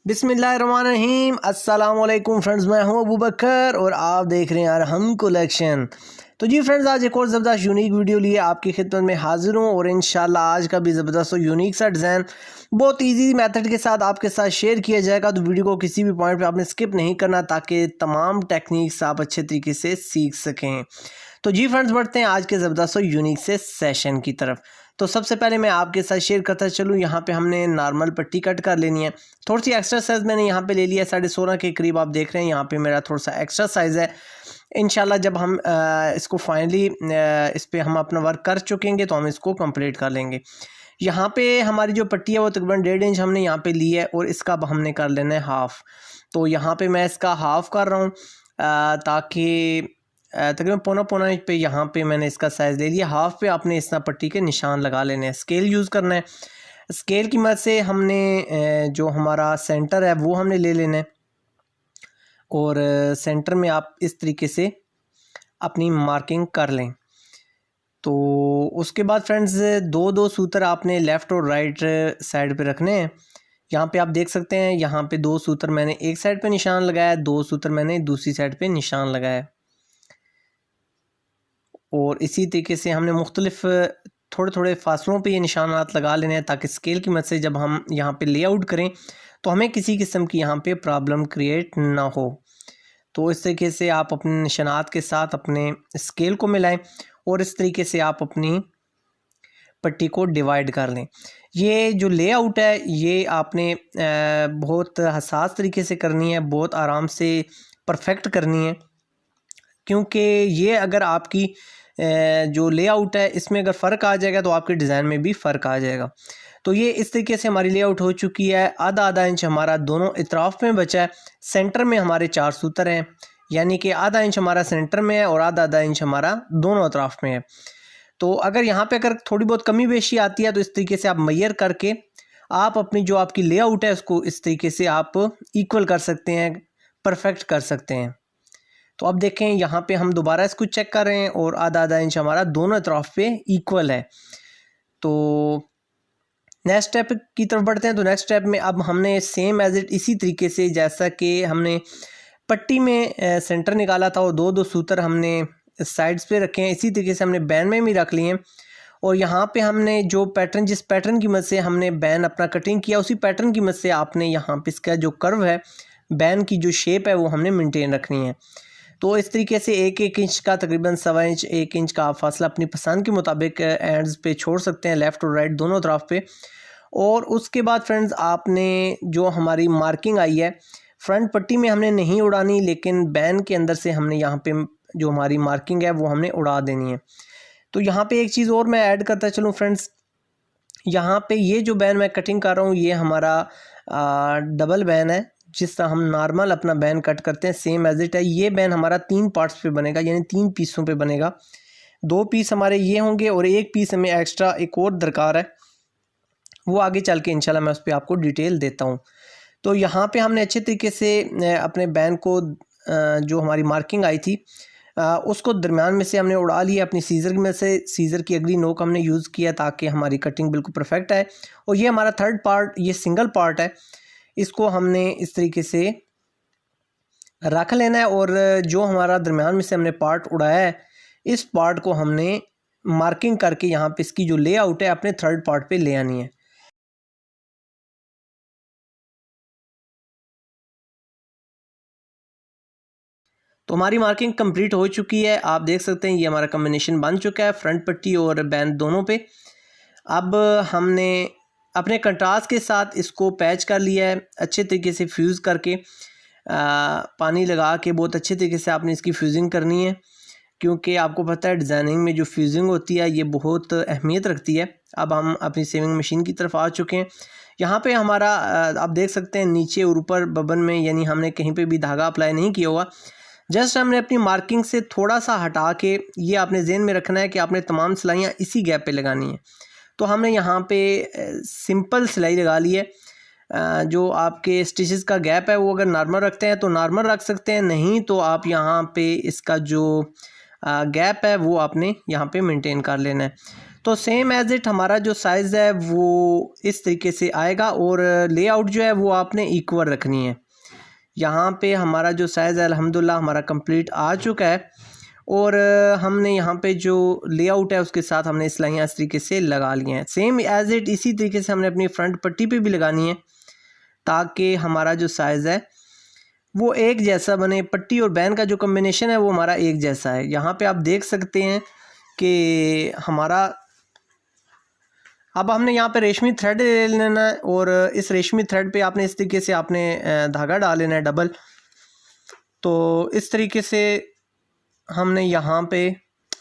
बिस्मिल्लाहिर्रहमानिर्रहीम अस्सलाम वालेकुम फ्रेंड्स, मैं हूं अबू बकर और आप देख रहे हैं यार हम कलेक्शन। तो जी फ्रेंड्स, आज एक और ज़बरदस्त यूनिक वीडियो लिए आपकी खिदमत में हाजिर हूं और इंशाल्लाह आज का भी ज़बरदस्त और यूनिक सा डिज़ाइन बहुत इजी मेथड के साथ आपके साथ शेयर किया जाएगा। तो वीडियो को किसी भी पॉइंट पे आपने स्किप नहीं करना ताकि तमाम टेक्निक्स आप अच्छे तरीके से सीख सकें। तो जी फ्रेंड्स, बढ़ते हैं आज के ज़बरदस्त और यूनिक से सेशन की तरफ। तो सबसे पहले मैं आपके साथ शेयर करता चलूँ, यहाँ पे हमने नॉर्मल पट्टी कट कर लेनी है। थोड़ी सी एक्स्ट्रा साइज़ मैंने यहाँ पे ले लिया, 16.5 के करीब आप देख रहे हैं। यहाँ पे मेरा थोड़ा सा एक्स्ट्रा साइज़ है। इंशाल्लाह जब हम इसको फाइनली इस पर हम अपना वर्क कर चुकेंगे तो हम इसको कंप्लीट कर लेंगे। यहाँ पे हमारी जो पट्टी है वो तकरीबन 1.5 इंच हमने यहाँ पे ली है और इसका अब हमने कर लेना है हाफ़। तो यहाँ पे मैं इसका हाफ़ कर रहा हूँ ताकि तकरीबन पौना इंच पे यहाँ पे मैंने इसका साइज़ ले लिया। हाफ़ पे आपने इस तरह पट्टी के निशान लगा लेने हैं। स्केल यूज़ करना है। स्केल की मदद से हमने जो हमारा सेंटर है वो हमने ले लेना है और सेंटर में आप इस तरीके से अपनी मार्किंग कर लें। तो उसके बाद फ्रेंड्स दो सूत्र आपने लेफ़्ट और राइट साइड पे रखने हैं। यहाँ पे आप देख सकते हैं, यहाँ पे 2 सूत्र मैंने एक साइड पे निशान लगाया, 2 सूत्र मैंने दूसरी साइड पे निशान लगाया। और इसी तरीके से हमने मुख्तलिफ थोड़े थोड़े फासलों पे ये निशानात लगा लेने हैं ताकि स्केल की मदद से जब हम यहाँ पे लेआउट करें तो हमें किसी किस्म की यहाँ पे प्रॉब्लम क्रिएट ना हो। तो इस तरीके से आप अपने निशानात के साथ अपने स्केल को मिलाएं और इस तरीके से आप अपनी पट्टी को डिवाइड कर लें। ये जो लेआउट है ये आपने बहुत हसास तरीके से करनी है, बहुत आराम से परफेक्ट करनी है, क्योंकि ये अगर आपकी जो लेआउट है इसमें अगर फ़र्क आ जाएगा तो आपके डिज़ाइन में भी फ़र्क आ जाएगा। तो ये इस तरीके से हमारी लेआउट हो चुकी है। आधा इंच हमारा दोनों इतराफ़ में बचा है। सेंटर में हमारे 4 सूत्र हैं, यानी कि आधा इंच हमारा सेंटर में है और आधा इंच हमारा दोनों अतराफ़ में है। तो अगर यहाँ पे अगर थोड़ी बहुत कमी बेशी आती है तो इस तरीके से आप मेजर करके आप अपनी जो आपकी लेआउट है उसको इस तरीके से आप इक्वल कर सकते हैं, परफेक्ट कर सकते हैं। तो अब देखें यहाँ पे हम दोबारा इसको चेक कर रहे हैं और आधा इंच हमारा दोनों तरफ पे इक्वल है। तो नेक्स्ट स्टेप की तरफ बढ़ते हैं। तो नेक्स्ट स्टेप में अब हमने सेम एज इट इसी तरीके से जैसा कि हमने पट्टी में सेंटर निकाला था और दो सूत्र हमने साइड्स पे रखे हैं, इसी तरीके से हमने बैन में भी रख लिए हैं। और यहाँ पे हमने जो पैटर्न जिस पैटर्न की मदद से हमने बैन अपना कटिंग किया उसी पैटर्न की मदद से आपने यहाँ पे इसका जो कर्व है, बैन की जो शेप है वो हमने मेंटेन रखनी है। तो इस तरीके से एक इंच का तकरीबन 1.25 इंच 1 इंच का आप फासला अपनी पसंद के मुताबिक एंड्स पे छोड़ सकते हैं, लेफ़्ट और राइट दोनों तरफ पे। और उसके बाद फ्रेंड्स आपने जो हमारी मार्किंग आई है फ्रंट पट्टी में हमने नहीं उड़ानी, लेकिन बैन के अंदर से हमने यहाँ पे जो हमारी मार्किंग है वो हमने उड़ा देनी है। तो यहाँ पे एक चीज़ और मैं ऐड करता चलूँ फ्रेंड्स, यहाँ पे ये जो बैन मैं कटिंग कर रहा हूँ ये हमारा डबल बैन है। जिस तरह हम नॉर्मल अपना बैन कट करते हैं सेम एज इट है। ये बैन हमारा 3 पार्ट्स पे बनेगा, यानी 3 पीसों पे बनेगा। 2 पीस हमारे ये होंगे और 1 पीस हमें एक्स्ट्रा एक और दरकार है, वो आगे चल के इंशाल्लाह मैं उस पर आपको डिटेल देता हूँ। तो यहाँ पे हमने अच्छे तरीके से अपने बैन को जो हमारी मार्किंग आई थी उसको दरमियान में से हमने उड़ा लिया अपनी सीज़र में से। सीज़र की अगली नोक हमने यूज़ किया ताकि हमारी कटिंग बिल्कुल परफेक्ट है। और ये हमारा थर्ड पार्ट, ये सिंगल पार्ट है, इसको हमने इस तरीके से रख लेना है। और जो हमारा दरमियान में से हमने पार्ट उड़ाया है इस पार्ट को हमने मार्किंग करके यहाँ पे इसकी जो लेआउट है अपने थर्ड पार्ट पे ले आनी है। तो हमारी मार्किंग कंप्लीट हो चुकी है। आप देख सकते हैं ये हमारा कॉम्बिनेशन बन चुका है फ्रंट पट्टी और बैन दोनों पे। अब हमने अपने कंट्रास्ट के साथ इसको पैच कर लिया है अच्छे तरीके से फ्यूज़ करके। पानी लगा के बहुत अच्छे तरीके से आपने इसकी फ्यूजिंग करनी है, क्योंकि आपको पता है डिज़ाइनिंग में जो फ्यूजिंग होती है ये बहुत अहमियत रखती है। अब हम अपनी सेविंग मशीन की तरफ आ चुके हैं। यहाँ पे हमारा आप देख सकते हैं नीचे और ऊपर बबन में, यानी हमने कहीं पे भी धागा अप्लाई नहीं किया हुआ, जस्ट हमने अपनी मार्किंग से थोड़ा सा हटा के ये आपने ज़हन में रखना है कि आपने तमाम सिलाइयाँ इसी गैप पे लगानी है। तो हमने यहाँ पे सिंपल सिलाई लगा ली है। जो आपके स्टिचेस का गैप है वो अगर नॉर्मल रखते हैं तो नॉर्मल रख सकते हैं, नहीं तो आप यहाँ पे इसका जो गैप है वो आपने यहाँ पे मेंटेन कर लेना है। तो सेम एज़ इट हमारा जो साइज़ है वो इस तरीके से आएगा और लेआउट जो है वो आपने इक्वल रखनी है। यहाँ पे हमारा जो साइज़ है अल्हम्दुलिल्लाह हमारा कंप्लीट आ चुका है और हमने यहाँ पे जो लेआउट है उसके साथ हमने सिलाइयाँ इस तरीके से लगा ली हैं। सेम एज़ इट इसी तरीके से हमने अपनी फ्रंट पट्टी पे भी लगानी है ताकि हमारा जो साइज़ है वो एक जैसा बने। पट्टी और बैन का जो कम्बिनेशन है वो हमारा एक जैसा है। यहाँ पे आप देख सकते हैं कि हमारा अब हमने यहाँ पे रेशमी थ्रेड ले लेना है और इस रेशमी थ्रेड पे आपने इस तरीके से आपने धागा डाल लेना है डबल। तो इस तरीके से हमने यहाँ पे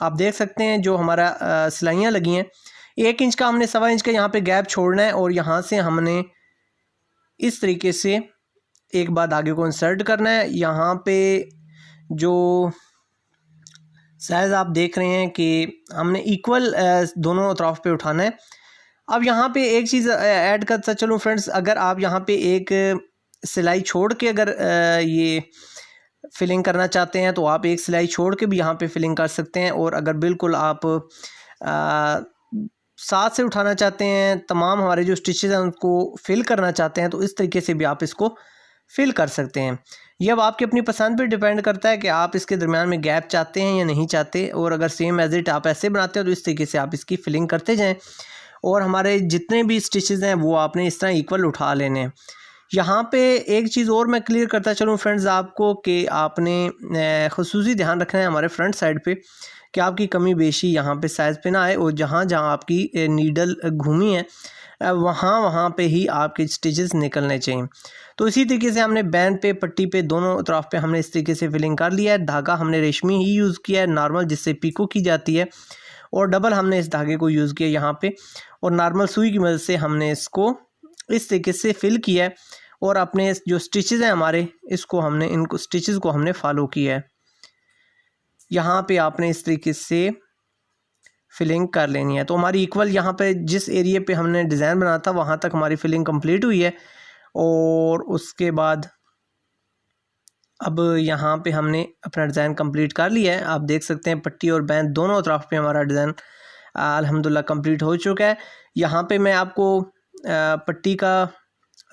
आप देख सकते हैं जो हमारा सिलाइयाँ लगी हैं 1 इंच का हमने 1.25 इंच का यहाँ पे गैप छोड़ना है और यहाँ से हमने इस तरीके से एक बार धागे को इंसर्ट करना है। यहाँ पे जो साइज़ आप देख रहे हैं कि हमने इक्वल दोनों तरफ पे उठाना है। अब यहाँ पे एक चीज़ ऐड करता चलूँ फ्रेंड्स, अगर आप यहाँ पे एक सिलाई छोड़ के अगर ये फिलिंग करना चाहते हैं तो आप एक सिलाई छोड़ के भी यहाँ पे फिलिंग कर सकते हैं। और अगर बिल्कुल आप साथ से उठाना चाहते हैं, तमाम हमारे जो स्टिचेस हैं उनको फिल करना चाहते हैं, तो इस तरीके से भी आप इसको फिल कर सकते हैं। ये अब आपकी अपनी पसंद पे डिपेंड करता है कि आप इसके दरमियान में गैप चाहते हैं या नहीं चाहते। और अगर सेम एज इट आप ऐसे बनाते हो तो इस तरीके से आप इसकी फिलिंग करते जाएं और हमारे जितने भी स्टिचेस हैं वो आपने इस तरह इक्वल उठा लेने हैं। यहाँ पे एक चीज़ और मैं क्लियर करता चलूँ फ्रेंड्स आपको कि आपने ख़ुसूसी ध्यान रखना है हमारे फ्रंट साइड पे कि आपकी कमी बेशी यहाँ पे साइज़ पे ना आए और जहाँ जहाँ आपकी नीडल घूमी है वहाँ पे ही आपके स्टिचेस निकलने चाहिए। तो इसी तरीके से हमने बैंड पे पट्टी पे दोनों तरफ पे हमने इस तरीके से फिलिंग कर लिया है। धागा हमने रेशमी ही यूज़ किया है नॉर्मल, जिससे पीको की जाती है, और डबल हमने इस धागे को यूज़ किया यहाँ पे और नॉर्मल सुई की मदद से हमने इसको इस तरीके से फिल किया है। और अपने जो स्टिचेस हैं हमारे इसको हमने इनको स्टिचेस को हमने फॉलो किया है। यहाँ पे आपने इस तरीके से फिलिंग कर लेनी है। तो हमारी इक्वल यहाँ पे जिस एरिया पे हमने डिज़ाइन बनाया था वहाँ तक हमारी फिलिंग कंप्लीट हुई है। और उसके बाद अब यहाँ पे हमने अपना डिज़ाइन कंप्लीट कर लिया है। आप देख सकते हैं पट्टी और बैंड दोनों तरफ पे हमारा डिज़ाइन अल्हम्दुलिल्लाह कंप्लीट हो चुका है। यहाँ पे मैं आपको पट्टी का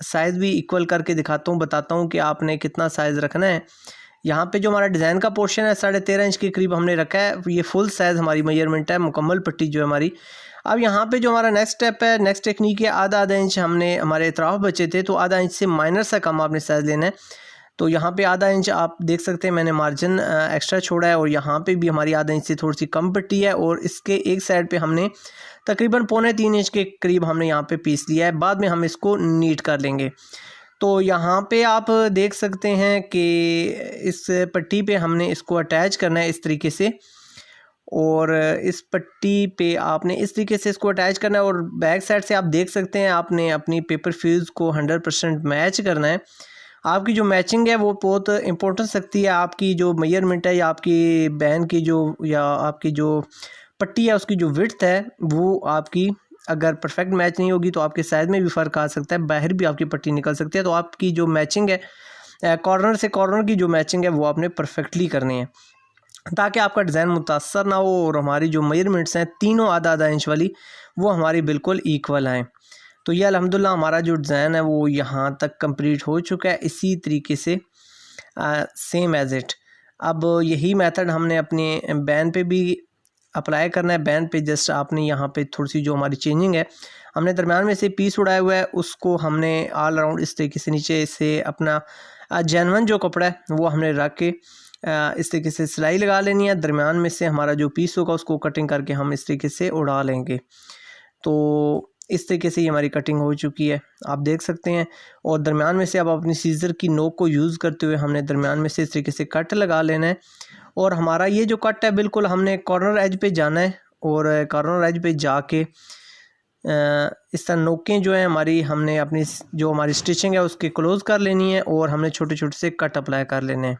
साइज़ भी इक्वल करके दिखाता हूँ, बताता हूँ कि आपने कितना साइज़ रखना है। यहाँ पे जो हमारा डिज़ाइन का पोर्शन है 13.5 इंच के करीब हमने रखा है। ये फुल साइज़ हमारी मेजरमेंट है, मुकम्मल पट्टी जो है हमारी। अब यहाँ पे जो हमारा नेक्स्ट स्टेप है, नेक्स्ट टेक्निक है, आधा इंच हमने हमारे अतराफ बचे थे तो आधा इंच से माइनर सा कम आपने साइज़ लेना है। तो यहाँ पे आधा इंच आप देख सकते हैं मैंने मार्जिन एक्स्ट्रा छोड़ा है और यहाँ पे भी हमारी आधा इंच से थोड़ी सी कम पट्टी है और इसके एक साइड पे हमने तकरीबन 2.25 इंच के करीब हमने यहाँ पे पीस लिया है। बाद में हम इसको नीट कर लेंगे। तो यहाँ पे आप देख सकते हैं कि इस पट्टी पे हमने इसको अटैच करना है इस तरीके से, और इस पट्टी पे आपने इस तरीके से इसको अटैच करना है। और बैक साइड से आप देख सकते हैं आपने अपनी पेपर फ्यूज़ को 100% मैच करना है। आपकी जो मैचिंग है वो बहुत इंपॉर्टेंस रखती है। आपकी जो मेजरमेंट है या आपकी बैन की जो या आपकी जो पट्टी है उसकी जो विड्थ है वो आपकी अगर परफेक्ट मैच नहीं होगी तो आपके साइज़ में भी फ़र्क आ सकता है, बाहर भी आपकी पट्टी निकल सकती है। तो आपकी जो मैचिंग है कॉर्नर से कॉर्नर की जो मैचिंग है वो आपने परफेक्टली करनी है ताकि आपका डिज़ाइन मुतासर ना हो और हमारी जो मेजरमेंट्स हैं तीनों आधा इंच वाली वो हमारी बिल्कुल इक्वल आएँ। तो ये अल्हम्दुलिल्लाह हमारा जो डिज़ाइन है वो यहाँ तक कंप्लीट हो चुका है इसी तरीके से सेम एज़ इट। अब यही मेथड हमने अपने बैन पे भी अप्लाई करना है। बैन पे जस्ट आपने यहाँ पे थोड़ी सी जो हमारी चेंजिंग है, हमने दरम्यान में से पीस उड़ाया हुआ है उसको हमने ऑल अराउंड इस तरीके से नीचे से अपना जेन्युइन जो कपड़ा है वो हमने रख के इस तरीके से सिलाई लगा लेनी है। दरम्यान में से हमारा जो पीस होगा उसको कटिंग करके हम इस तरीके से उड़ा लेंगे। तो इस तरीके से ये हमारी कटिंग हो चुकी है, आप देख सकते हैं। और दरम्यान में से अब अपनी सीज़र की नोक को यूज़ करते हुए हमने दरम्यान में से इस तरीके से कट लगा लेना है। और हमारा ये जो कट है बिल्कुल हमने कॉर्नर एज पे जाना है और कॉर्नर एज पे जाके इस तरह नोकें जो है हमारी हमने अपनी जो हमारी स्टिचिंग है उसके क्लोज़ कर लेनी है और हमने छोटे छोटे से कट अप्लाई कर लेने हैं।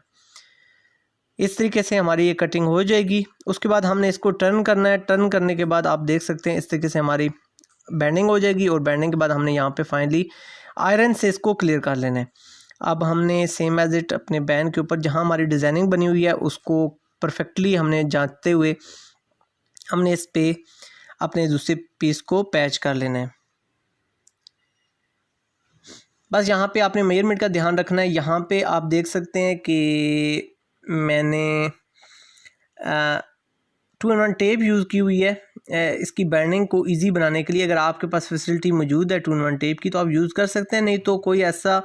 इस तरीके से हमारी ये कटिंग हो जाएगी। उसके बाद हमने इसको टर्न करना है। टर्न करने के बाद आप देख सकते हैं इस तरीके से हमारी बैंडिंग हो जाएगी और बैंडिंग के बाद हमने यहाँ पे फाइनली आयरन से इसको क्लियर कर लेना है। अब हमने सेम एज इट अपने बैंड के ऊपर जहाँ हमारी डिज़ाइनिंग बनी हुई है उसको परफेक्टली हमने जांचते हुए हमने इस पे अपने दूसरे पीस को पैच कर लेना है। बस यहाँ पे आपने मेजरमेंट का ध्यान रखना है। यहाँ पे आप देख सकते हैं कि मैंने 2-in-1 टेप यूज़ की हुई है इसकी बैंडिंग को इजी बनाने के लिए। अगर आपके पास फैसिलिटी मौजूद है 2-in-1 टेप की तो आप यूज़ कर सकते हैं, नहीं तो कोई ऐसा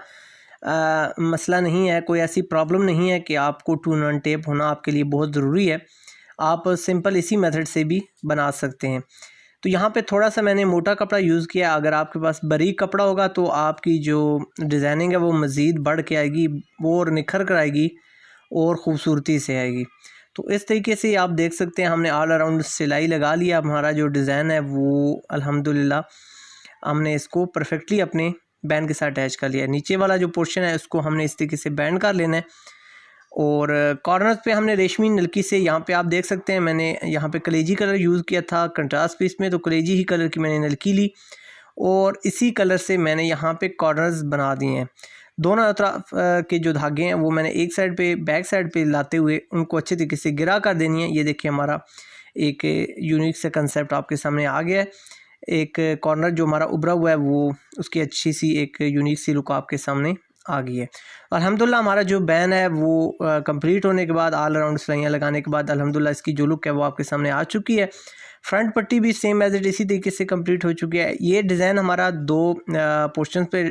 मसला नहीं है, कोई ऐसी प्रॉब्लम नहीं है कि आपको 2-in-1 टेप होना आपके लिए बहुत ज़रूरी है। आप सिंपल इसी मेथड से भी बना सकते हैं। तो यहाँ पे थोड़ा सा मैंने मोटा कपड़ा यूज़ किया। अगर आपके पास बारीक कपड़ा होगा तो आपकी जो डिज़ाइनिंग है वो मज़ीद बढ़ के आएगी, वो और निखर कर आएगी और ख़ूबसूरती से आएगी। तो इस तरीके से आप देख सकते हैं हमने ऑल अराउंड सिलाई लगा लिया। हमारा जो डिज़ाइन है वो अल्हम्दुलिल्लाह हमने इसको परफेक्टली अपने बैंड के साथ अटैच कर लिया। नीचे वाला जो पोर्शन है उसको हमने इस तरीके से बैंड कर लेना है और कॉर्नर्स पे हमने रेशमी नलकी से, यहाँ पे आप देख सकते हैं मैंने यहाँ पे कलेजी कलर यूज़ किया था कंट्रास्ट पीस में, तो कलेजी ही कलर की मैंने नलकी ली और इसी कलर से मैंने यहाँ पे कॉर्नर्स बना दिए हैं। दोनों तरफ के जो धागे हैं वो मैंने एक साइड पे बैक साइड पे लाते हुए उनको अच्छे तरीके से गिरा कर देनी है। ये देखिए हमारा एक यूनिक सा कंसेप्ट आपके सामने आ गया है। एक कॉर्नर जो हमारा उभरा हुआ है वो उसकी अच्छी सी एक यूनिक सी लुक आपके सामने आ गई है। अल्हम्दुलिल्लाह हमारा जो बैन है वो कंप्लीट होने के बाद ऑल अराउंड सिलाइयाँ लगाने के बाद अल्हम्दुलिल्लाह इसकी जो लुक है वो आपके सामने आ चुकी है। फ्रंट पट्टी भी सेम एज इट इसी तरीके से कंप्लीट हो चुकी है। ये डिज़ाइन हमारा दो पोर्शंस पे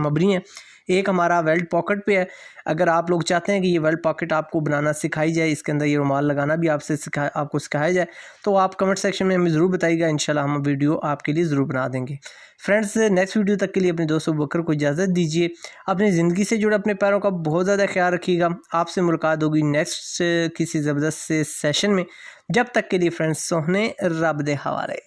मबनी है। एक हमारा वेल्ट पॉकेट पे है। अगर आप लोग चाहते हैं कि ये वेल्ट पॉकेट आपको बनाना सिखाई जाए, इसके अंदर ये रुमाल लगाना भी आपको सिखाया जाए, तो आप कमेंट सेक्शन में हमें ज़रूर बताइएगा। इंशाल्लाह हम वीडियो आपके लिए ज़रूर बना देंगे। फ्रेंड्स, नेक्स्ट वीडियो तक के लिए अपने दोस्तों बकर को इजाज़त दीजिए। अपनी ज़िंदगी से जुड़े अपने पैरों का बहुत ज़्यादा ख्याल रखिएगा। आपसे मुलाकात होगी नेक्स्ट किसी ज़बरदस्त से सेशन में। जब तक के लिए फ्रेंड्स, सोहने रब दे हवाले।